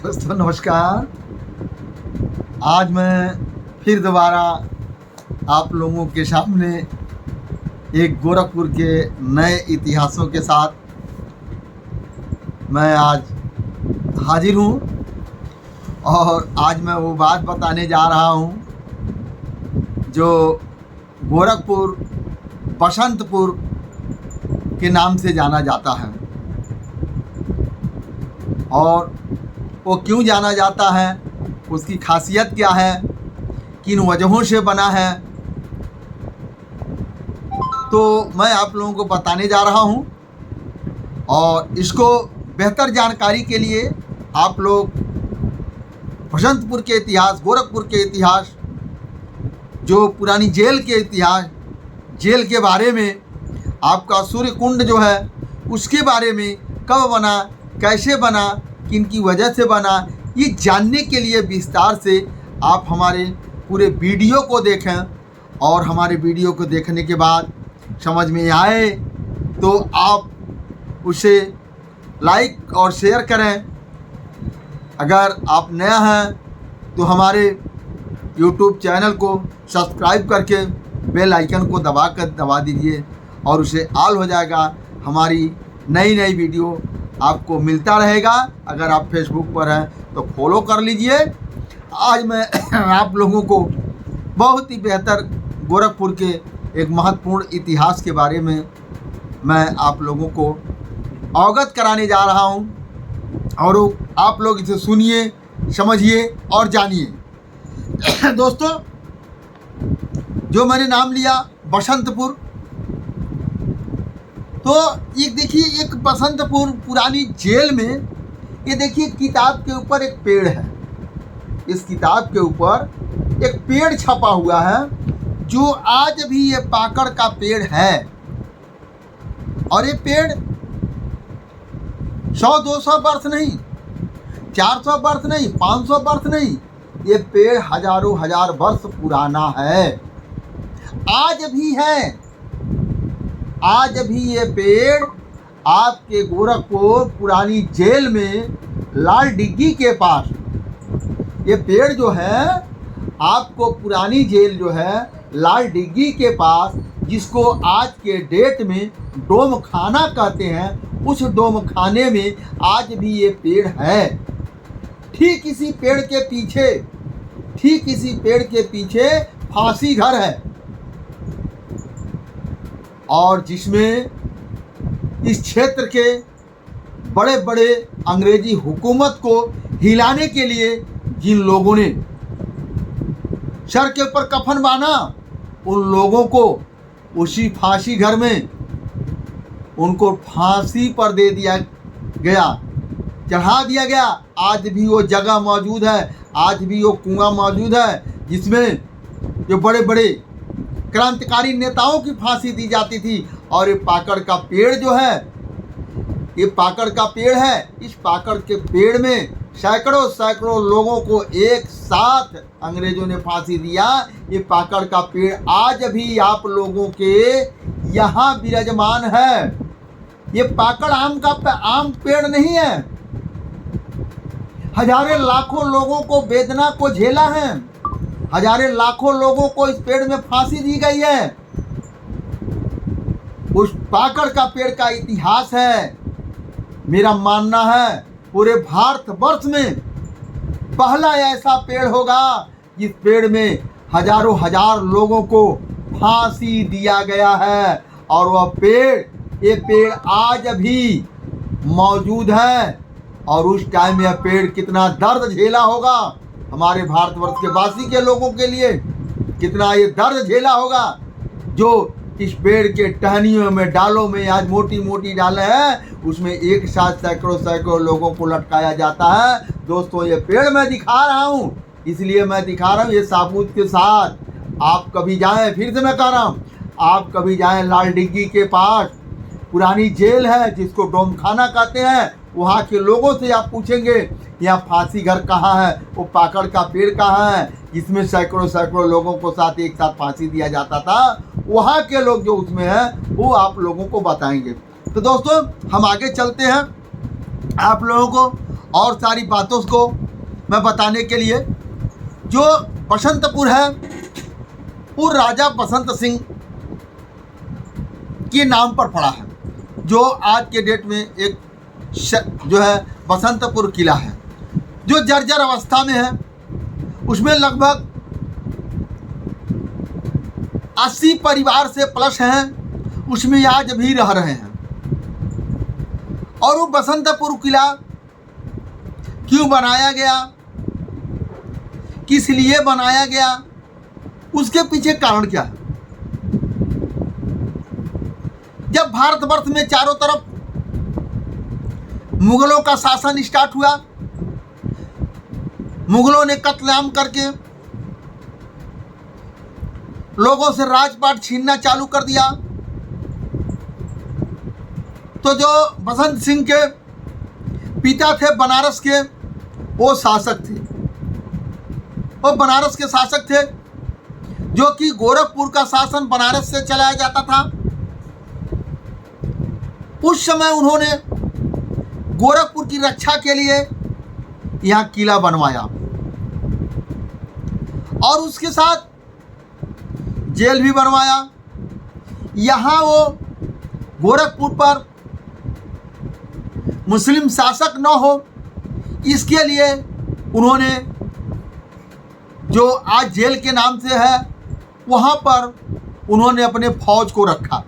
दोस्तों नमस्कार। आज मैं फिर दोबारा आप लोगों के सामने एक गोरखपुर के नए इतिहासों के साथ मैं आज हाजिर हूँ और आज मैं वो बात बताने जा रहा हूँ जो गोरखपुर बसंतपुर के नाम से जाना जाता है। और वो क्यों जाना जाता है, उसकी खासियत क्या है, किन वजहों से बना है, तो मैं आप लोगों को बताने जा रहा हूं। और इसको बेहतर जानकारी के लिए आप लोग बसंतपुर के इतिहास, गोरखपुर के इतिहास, जो पुरानी जेल के इतिहास, जेल के बारे में, आपका सूर्य कुंड जो है उसके बारे में, कब बना, कैसे बना, किन की वजह से बना, ये जानने के लिए विस्तार से आप हमारे पूरे वीडियो को देखें। और हमारे वीडियो को देखने के बाद समझ में आए तो आप उसे लाइक और शेयर करें। अगर आप नया हैं तो हमारे YouTube चैनल को सब्सक्राइब करके बेल आइकन को दबा दीजिए और उसे ऑल हो जाएगा। हमारी नई नई वीडियो आपको मिलता रहेगा। अगर आप फेसबुक पर हैं तो फॉलो कर लीजिए। आज मैं आप लोगों को बहुत ही बेहतर गोरखपुर के एक महत्वपूर्ण इतिहास के बारे में मैं आप लोगों को अवगत कराने जा रहा हूं और आप लोग इसे सुनिए, समझिए और जानिए। दोस्तों, जो मैंने नाम लिया बसंतपुर, तो ये देखिए, एक बसंतपुर पुरानी जेल में, ये देखिए किताब के ऊपर एक पेड़ है। इस किताब के ऊपर एक पेड़ छपा हुआ है जो आज भी ये पाकड़ का पेड़ है। और ये पेड़ 100-200 वर्ष नहीं, 400 वर्ष नहीं, 500 वर्ष नहीं, ये पेड़ हजारों हजार वर्ष पुराना है। आज भी है। आज भी ये पेड़ आपके गोरखपुर पुरानी जेल में लाल डिग्गी के पास, ये पेड़ जो है आपको पुरानी जेल जो है लाल डिग्गी के पास, जिसको आज के डेट में डोम खाना कहते हैं, उस डोम खाने में आज भी ये पेड़ है। ठीक इसी पेड़ के पीछे फांसी घर है और जिसमें इस क्षेत्र के बड़े बड़े अंग्रेजी हुकूमत को हिलाने के लिए जिन लोगों ने सर के ऊपर कफन बांधा, उन लोगों को उसी फांसी घर में उनको फांसी पर दे दिया गया, चढ़ा दिया गया। आज भी वो जगह मौजूद है, आज भी वो कुआं मौजूद है जिसमें जो बड़े बड़े क्रांतिकारी नेताओं की फांसी दी जाती थी। और ये पाकड़ का पेड़ जो है, ये पाकड़ का पेड़ है। इस पाकड़ के पेड़ में सैकड़ों लोगों को एक साथ अंग्रेजों ने फांसी दिया। ये पाकड़ का पेड़ आज भी आप लोगों के यहाँ विराजमान है। ये पाकड़ आम पेड़ नहीं है। हजारों लाखों लोगों को वेदना को झेला है, हजारों लाखों लोगों को इस पेड़ में फांसी दी गई है। उस पाकड़ का पेड़ का इतिहास है। मेरा मानना है पूरे भारतवर्ष में पहला ऐसा पेड़ होगा जिस पेड़ में हजारों हजार लोगों को फांसी दिया गया है। और वह ये पेड़ आज भी मौजूद है। और उस टाइम यह पेड़ कितना दर्द झेला होगा, हमारे भारतवर्ष के वासी के लोगों के लिए कितना ये दर्द झेला होगा। जो इस पेड़ के टहनियों में, डालों में, आज मोटी मोटी डालें हैं, उसमें एक साथ सैकड़ों लोगों को लटकाया जाता है। दोस्तों, ये पेड़ मैं दिखा रहा हूँ, इसलिए मैं दिखा रहा हूँ ये साबूत के साथ। आप कभी जाएं, फिर से मैं कह रहा हूँ, आप कभी जाएं लाल डिग्गी के पास, पुरानी जेल है जिसको डोम खाना कहते हैं, वहाँ के लोगों से आप पूछेंगे यहाँ फांसी घर कहाँ है, वो पाकड़ का पेड़ कहाँ है जिसमें सैकड़ों लोगों को एक साथ फांसी दिया जाता था, वहाँ के लोग जो उसमें हैं वो आप लोगों को बताएंगे। तो दोस्तों, हम आगे चलते हैं आप लोगों को और सारी बातों को मैं बताने के लिए, जो बसंतपुर है वो राजा बसंत सिंह के नाम पर पड़ा है, जो आज के डेट में एक जो है बसंतपुर किला है, जो जर्जर अवस्था में है। उसमें लगभग 80 परिवार से प्लस हैं, उसमें आज भी रह रहे हैं। और वो बसंतपुर किला क्यों बनाया गया, किस लिए बनाया गया, उसके पीछे कारण क्या है। जब भारतवर्ष में चारों तरफ मुगलों का शासन स्टार्ट हुआ, मुगलों ने कत्लेआम करके लोगों से राजपाट छीनना चालू कर दिया, तो जो बसंत सिंह के पिता थे बनारस के, वो शासक थे। वो बनारस के शासक थे, जो कि गोरखपुर का शासन बनारस से चलाया जाता था। उस समय उन्होंने गोरखपुर की रक्षा के लिए यहाँ किला बनवाया और उसके साथ जेल भी बनवाया। यहाँ वो गोरखपुर पर मुस्लिम शासक न हो, इसके लिए उन्होंने जो आज जेल के नाम से है वहाँ पर उन्होंने अपने फौज को रखा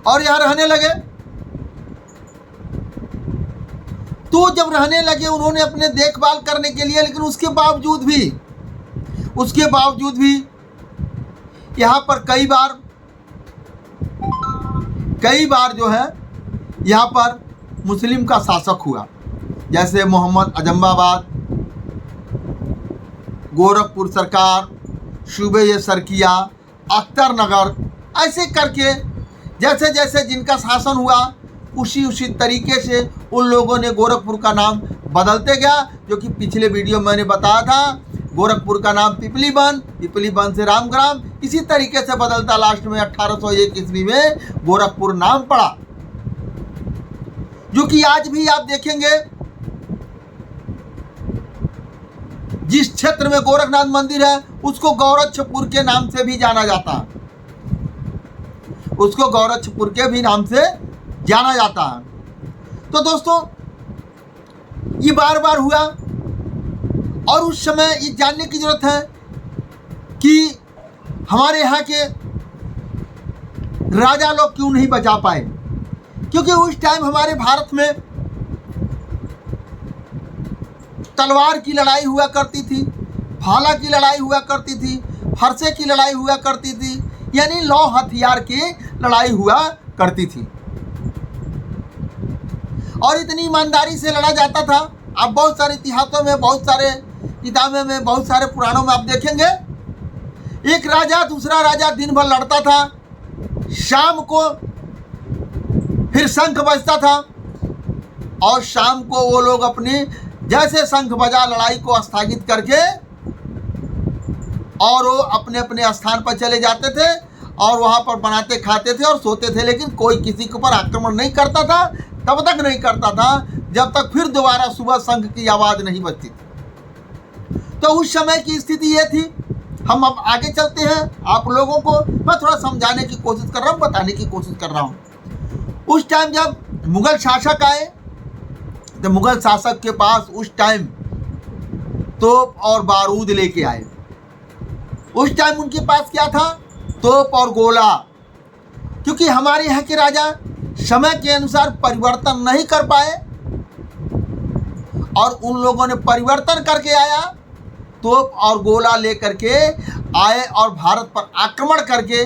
और यहाँ रहने लगे। तो जब रहने लगे उन्होंने अपने देखभाल करने के लिए, लेकिन उसके बावजूद भी यहाँ पर कई बार जो है यहाँ पर मुस्लिम का शासक हुआ, जैसे मोहम्मद अजम्बाबाद, गोरखपुर सरकार, सूबे सरकिया, अख्तर नगर, ऐसे करके जैसे जैसे जिनका शासन हुआ उसी तरीके से उन लोगों ने गोरखपुर का नाम बदलते गया। जो कि पिछले वीडियो में मैंने बताया था, गोरखपुर का नाम पिपली बन से रामग्राम, इसी तरीके से बदलता लास्ट में 1801 ईस्वी में गोरखपुर नाम पड़ा। जो कि आज भी आप देखेंगे जिस क्षेत्र में गोरखनाथ मंदिर है उसको गौरक्षपुर के नाम से भी जाना जाता है, उसको गौरक्षपुर के भी नाम से जाना जाता है। तो दोस्तों ये बार बार हुआ और उस समय ये जानने की जरूरत है कि हमारे यहाँ के राजा लोग क्यों नहीं बचा पाए, क्योंकि उस टाइम हमारे भारत में तलवार की लड़ाई हुआ करती थी, भाला की लड़ाई हुआ करती थी, फरसे की लड़ाई हुआ करती थी, यानी लौ हथियार की लड़ाई हुआ करती थी और इतनी ईमानदारी से लड़ा जाता था। आप बहुत सारे इतिहासों में, बहुत सारे किताबों में, बहुत सारे पुराणों में आप देखेंगे, एक राजा दूसरा राजा दिन भर लड़ता था, शाम को फिर शंख बजता था और शाम को वो लोग अपने जैसे शंख बजा लड़ाई को स्थगित करके और वो अपने अपने स्थान पर चले जाते थे और वहाँ पर बनाते खाते थे और सोते थे, लेकिन कोई किसी के ऊपर आक्रमण नहीं करता था, तब तक नहीं करता था जब तक फिर दोबारा सुबह शंख की आवाज़ नहीं बजती थी। तो उस समय की स्थिति ये थी। हम अब आगे चलते हैं, आप लोगों को मैं थोड़ा समझाने की कोशिश कर रहा हूँ, बताने की कोशिश कर रहा हूँ। उस टाइम जब मुगल शासक आए तो मुगल शासक के पास उस टाइम तोप और बारूद लेके आए। उस टाइम उनके पास क्या था? तोप और गोला। क्योंकि हमारे यहाँ के राजा समय के अनुसार परिवर्तन नहीं कर पाए और उन लोगों ने परिवर्तन करके आया, तोप और गोला लेकर के आए और भारत पर आक्रमण करके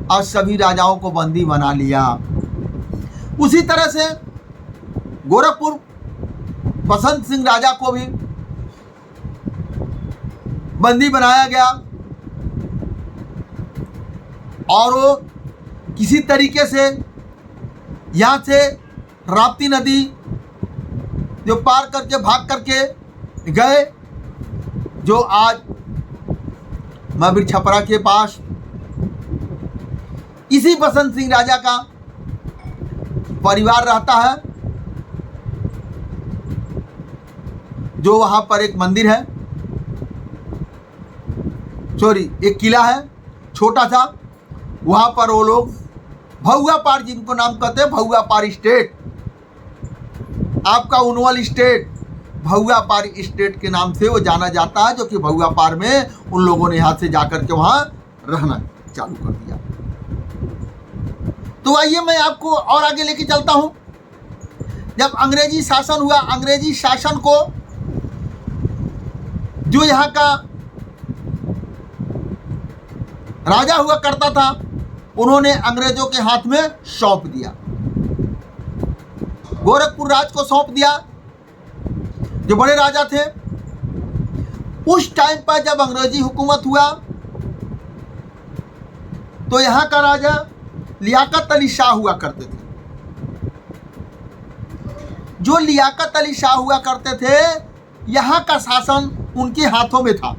और सभी राजाओं को बंदी बना लिया। उसी तरह से गोरखपुर बसंत सिंह राजा को भी बंदी बनाया गया और वो किसी तरीके से यहाँ से राप्ती नदी जो पार करके भाग करके गए, जो आज महावीर छपरा के पास इसी बसंत सिंह राजा का परिवार रहता है। जो वहाँ पर एक मंदिर है, सॉरी एक किला है छोटा सा, वहाँ पर वो लोग भहुआ पार, जिनको नाम कहते हैं भहुआ पार स्टेट, आपका उनवल स्टेट भहुआ पार स्टेट के नाम से वो जाना जाता है, जो कि भहुआ पार में उन लोगों ने यहाँ से जाकर के वहाँ रहना चालू कर दिया। तो आइए मैं आपको और आगे लेके चलता हूँ। जब अंग्रेजी शासन हुआ, अंग्रेजी शासन को जो यहाँ का राजा हुआ करता था, उन्होंने अंग्रेजों के हाथ में सौंप दिया, गोरखपुर राज को सौंप दिया, जो बड़े राजा थे। उस टाइम पर जब अंग्रेजी हुकूमत हुआ तो यहाँ का राजा लियाकत अली शाह हुआ करते थे। जो लियाकत अली शाह हुआ करते थे, यहाँ का शासन उनके हाथों में था,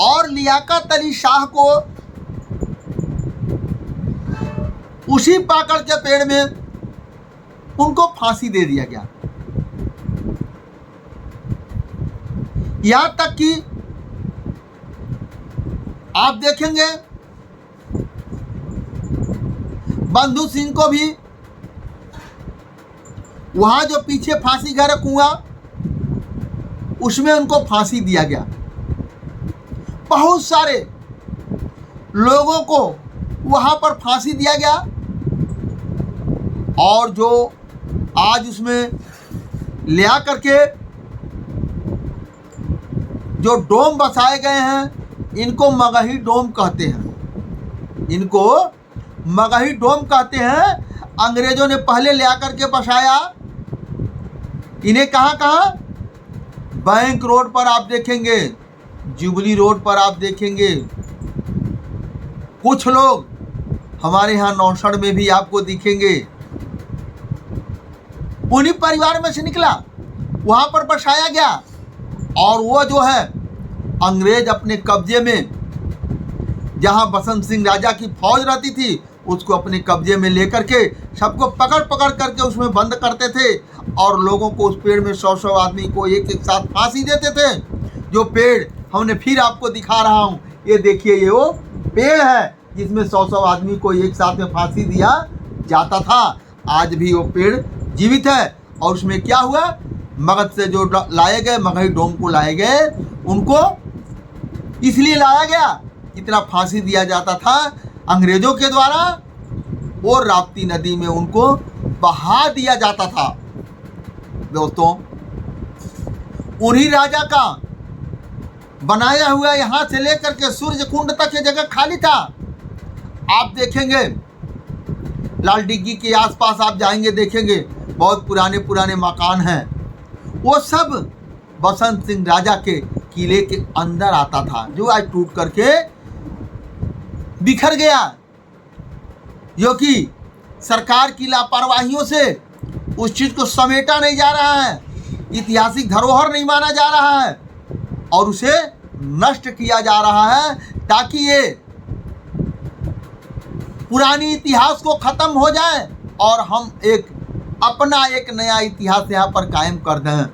और लियाकत अली शाह को उसी पाकड़ के पेड़ में उनको फांसी दे दिया गया। यहां तक कि आप देखेंगे बंधु सिंह को भी वहां जो पीछे फांसी घर कुआं, उसमें उनको फांसी दिया गया। बहुत सारे लोगों को वहां पर फांसी दिया गया, और जो आज उसमें ले आ करके जो डोम बसाए गए हैं, इनको मगही डोम कहते हैं, इनको मगही डोम कहते हैं। अंग्रेजों ने पहले ले आकर के बसाया इन्हें। कहाँ? बैंक रोड पर आप देखेंगे, जुबली रोड पर आप देखेंगे, कुछ लोग हमारे यहाँ नौसड़ में भी आपको दिखेंगे। उन्हीं परिवार में से निकला, वहां पर बसाया गया, और वो जो है अंग्रेज अपने कब्जे में, जहां बसंत सिंह राजा की फौज रहती थी, उसको अपने कब्जे में लेकर के सबको पकड़ पकड़ करके उसमें बंद करते थे, और लोगों को उस पेड़ में 100 आदमी को एक एक साथ फांसी देते थे। जो पेड़ हमने फिर आपको दिखा रहा हूँ, ये देखिए, ये वो पेड़ है जिसमें 100 आदमी को एक साथ में फांसी दिया जाता था। आज भी वो पेड़ जीवित है, और उसमें क्या हुआ, मगध से जो लाए गए, मगही डोम को लाए गए, उनको इसलिए लाया गया, इतना फांसी दिया जाता था अंग्रेजों के द्वारा, और राप्ती नदी में उनको बहा दिया जाता था। दोस्तों, उन्हीं राजा का बनाया हुआ यहाँ से लेकर के सूर्य कुंड तक ये जगह खाली था। आप देखेंगे लाल डिग्गी के आसपास आप जाएंगे, देखेंगे बहुत पुराने पुराने मकान हैं, वो सब बसंत सिंह राजा के किले के अंदर आता था, जो आज टूट करके बिखर गया, जो कि सरकार की लापरवाहियों से उस चीज को समेटा नहीं जा रहा है, ऐतिहासिक धरोहर नहीं माना जा रहा है, और उसे नष्ट किया जा रहा है, ताकि ये पुरानी इतिहास को खत्म हो जाए और हम एक अपना एक नया इतिहास यहाँ पर कायम कर दें।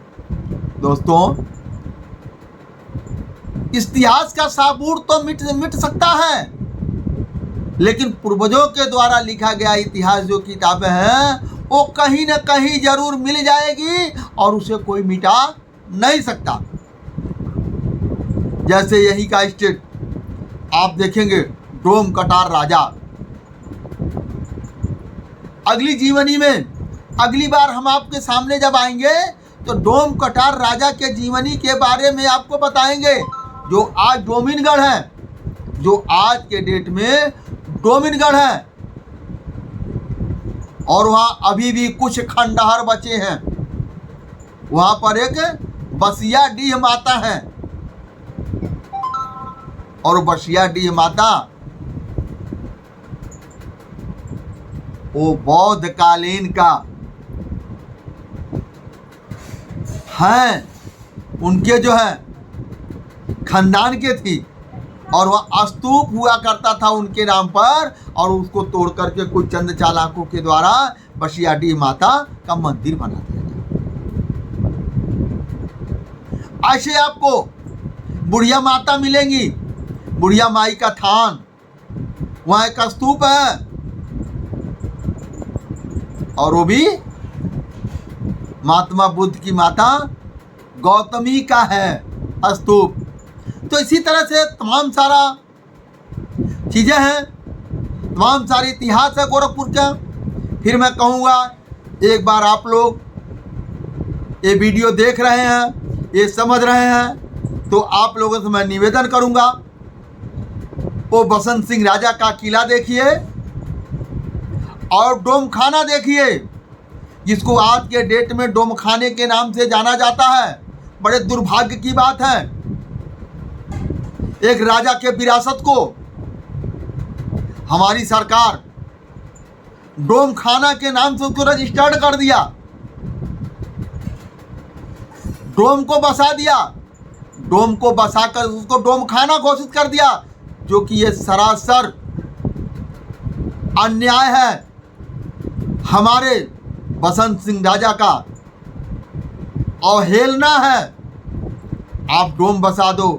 दोस्तों, इतिहास का साबूर तो मिट सकता है, लेकिन पूर्वजों के द्वारा लिखा गया इतिहास जो किताबें हैं, वो कहीं न कहीं जरूर मिल जाएगी, और उसे कोई मिटा नहीं सकता। जैसे यही का स्टेट आप देखेंगे, डोम कटार राजा। अगली जीवनी में, अगली बार हम आपके सामने जब आएंगे, तो डोम कटार राजा के जीवनी के बारे में आपको बताएंगे, जो आज डोमिनगढ़ है, जो आज के डेट में डोमिनगढ़ है, और वहाँ अभी भी कुछ खंडहर बचे हैं। वहाँ पर एक बसिया डीह माता है, और बसिया डीह माता वो बौद्ध कालीन का है, उनके जो है खानदान के थी, और वह स्तूप हुआ करता था उनके नाम पर, और उसको तोड़ करके कुछ चंद चालाकों के द्वारा बसिया डीह माता का मंदिर बना दिया गया। ऐसे आपको बुढ़िया माता मिलेंगी, बुढ़िया माई का थान, वहाँ एक स्तूप है और वो भी महात्मा बुद्ध की माता गौतमी का है स्तूप। तो इसी तरह से तमाम सारा चीज़ें हैं, तमाम सारे इतिहास है गोरखपुर का। फिर मैं कहूँगा एक बार आप लोग ये वीडियो देख रहे हैं, ये समझ रहे हैं, तो आप लोगों से मैं निवेदन करूँगा वो बसंत सिंह राजा का किला देखिए और डोम खाना देखिए, जिसको आज के डेट में डोम खाने के नाम से जाना जाता है। बड़े दुर्भाग्य की बात है, एक राजा के विरासत को हमारी सरकार डोम खाना के नाम से उसको रजिस्टर्ड कर दिया, डोम को बसा दिया, डोम को बसाकर उसको डोम खाना घोषित कर दिया, जो कि ये सरासर अन्याय है हमारे बसंत सिंह राजा का, अवहेलना है। आप डोम बसा दो,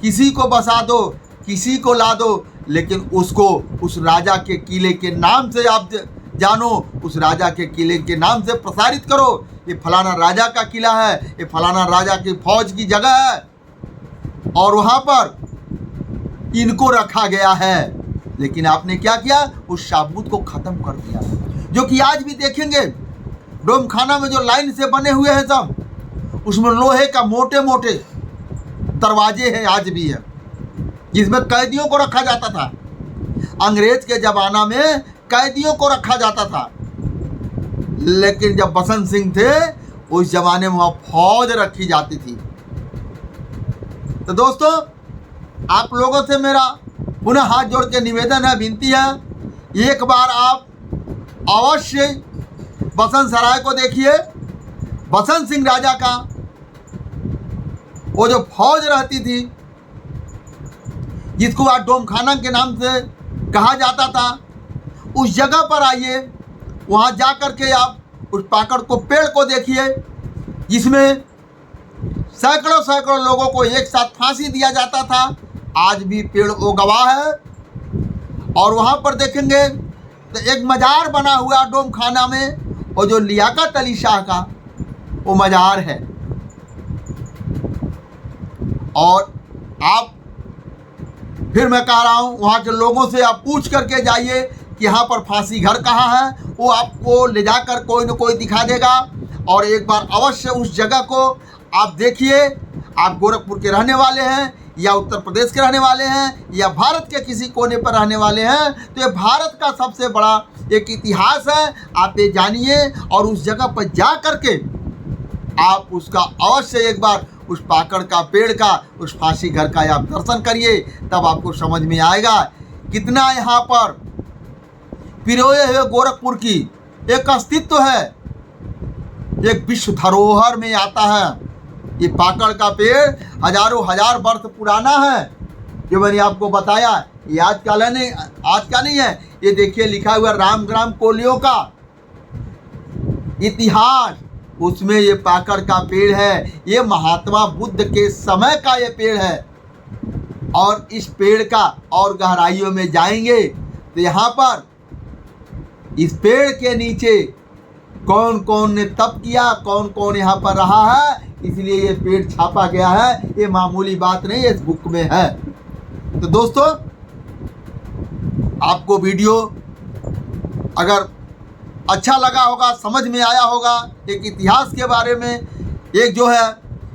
किसी को बसा दो, किसी को ला दो, लेकिन उसको उस राजा के किले के नाम से आप जानो, उस राजा के किले के नाम से प्रसारित करो, ये फलाना राजा का किला है, ये फलाना राजा की फौज की जगह है और वहाँ पर इनको रखा गया है। लेकिन आपने क्या किया, उस साबूत को ख़त्म कर दिया, जो कि आज भी देखेंगे डोम खाना में जो लाइन से बने हुए हैं सब, उसमें लोहे का मोटे मोटे दरवाजे हैं, आज भी है, जिसमें कैदियों को रखा जाता था। अंग्रेज के ज़माना में कैदियों को रखा जाता था, लेकिन जब बसंत सिंह थे उस ज़माने में वहाँ फौज रखी जाती थी। तो दोस्तों, आप लोगों से मेरा पुनः हाथ जोड़ के निवेदन है, विनती है, एक बार आप अवश्य बसंत सराय को देखिए। बसंत सिंह राजा का वो जो फौज रहती थी, जिसको आज डोम खाना के नाम से कहा जाता था, उस जगह पर आइए, वहाँ जा कर के आप उस पाकड़ को पेड़ को देखिए, जिसमें सैकड़ों सैकड़ों लोगों को एक साथ फांसी दिया जाता था। आज भी पेड़ वो गवाह है। और वहाँ पर देखेंगे तो एक मज़ार बना हुआ डोम खाना में, और जो लियाकत अली शाह का वो मज़ार है। और आप, फिर मैं कह रहा हूँ, वहाँ के लोगों से आप पूछ करके जाइए कि यहाँ पर फांसी घर कहाँ है, वो आपको ले जाकर कोई न कोई दिखा देगा। और एक बार अवश्य उस जगह को आप देखिए। आप गोरखपुर के रहने वाले हैं या उत्तर प्रदेश के रहने वाले हैं या भारत के किसी कोने पर रहने वाले हैं, तो ये भारत का सबसे बड़ा एक इतिहास है, आप ये जानिए। और उस जगह पर जा कर के आप उसका अवश्य एक बार उस पाकड़ का पेड़ का, उस फांसी घर का आप दर्शन करिए, तब आपको समझ में आएगा कितना यहाँ पर पिरोए हुए गोरखपुर की एक अस्तित्व है, एक विश्व धरोहर में आता है। ये पाकड़ का पेड़ हजारों हजार वर्ष पुराना है, जो मैंने आपको बताया। ये आज का नहीं है, ये देखिए लिखा हुआ रामग्राम कोलियों का इतिहास, उसमें ये पाकड़ का पेड़ है। ये महात्मा बुद्ध के समय का ये पेड़ है। और इस पेड़ का और गहराइयों में जाएंगे तो यहाँ पर इस पेड़ के नीचे कौन कौन ने तप किया, कौन कौन यहाँ पर रहा है, इसलिए ये पेड़ छापा गया है। ये मामूली बात नहीं, इस बुक में है। तो दोस्तों, आपको वीडियो अगर अच्छा लगा होगा, समझ में आया होगा, एक इतिहास के बारे में, एक जो है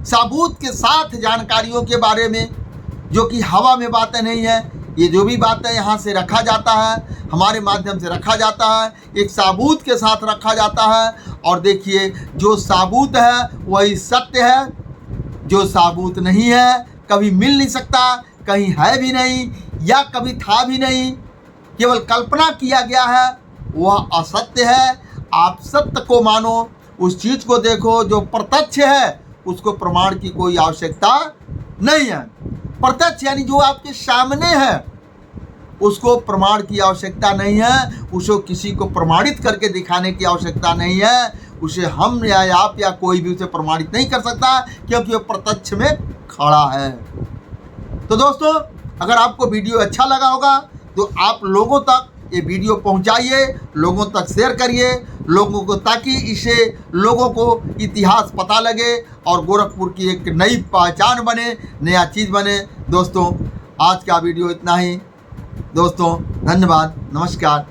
सबूत के साथ जानकारियों के बारे में, जो कि हवा में बातें नहीं है, ये जो भी बातें यहाँ से रखा जाता है, हमारे माध्यम से रखा जाता है, एक सबूत के साथ रखा जाता है। और देखिए, जो सबूत है वही सत्य है, जो सबूत नहीं है कभी मिल नहीं सकता, कहीं है भी नहीं या कभी था भी नहीं, केवल कल्पना किया गया है, वह असत्य है। आप सत्य को मानो, उस चीज़ को देखो जो प्रत्यक्ष है, उसको प्रमाण की कोई आवश्यकता नहीं है। प्रत्यक्ष यानी जो आपके सामने है, उसको प्रमाण की आवश्यकता नहीं है, उसको किसी को प्रमाणित करके दिखाने की आवश्यकता नहीं है। उसे हम या आप या कोई भी उसे प्रमाणित नहीं कर सकता, क्योंकि वो प्रत्यक्ष में खड़ा है। तो दोस्तों, अगर आपको वीडियो अच्छा लगा होगा तो आप लोगों तक ये वीडियो पहुंचाइए, लोगों तक शेयर करिए लोगों को, ताकि इसे लोगों को इतिहास पता लगे और गोरखपुर की एक नई पहचान बने, नया चीज़ बने। दोस्तों, आज का वीडियो इतना ही। दोस्तों, धन्यवाद, नमस्कार।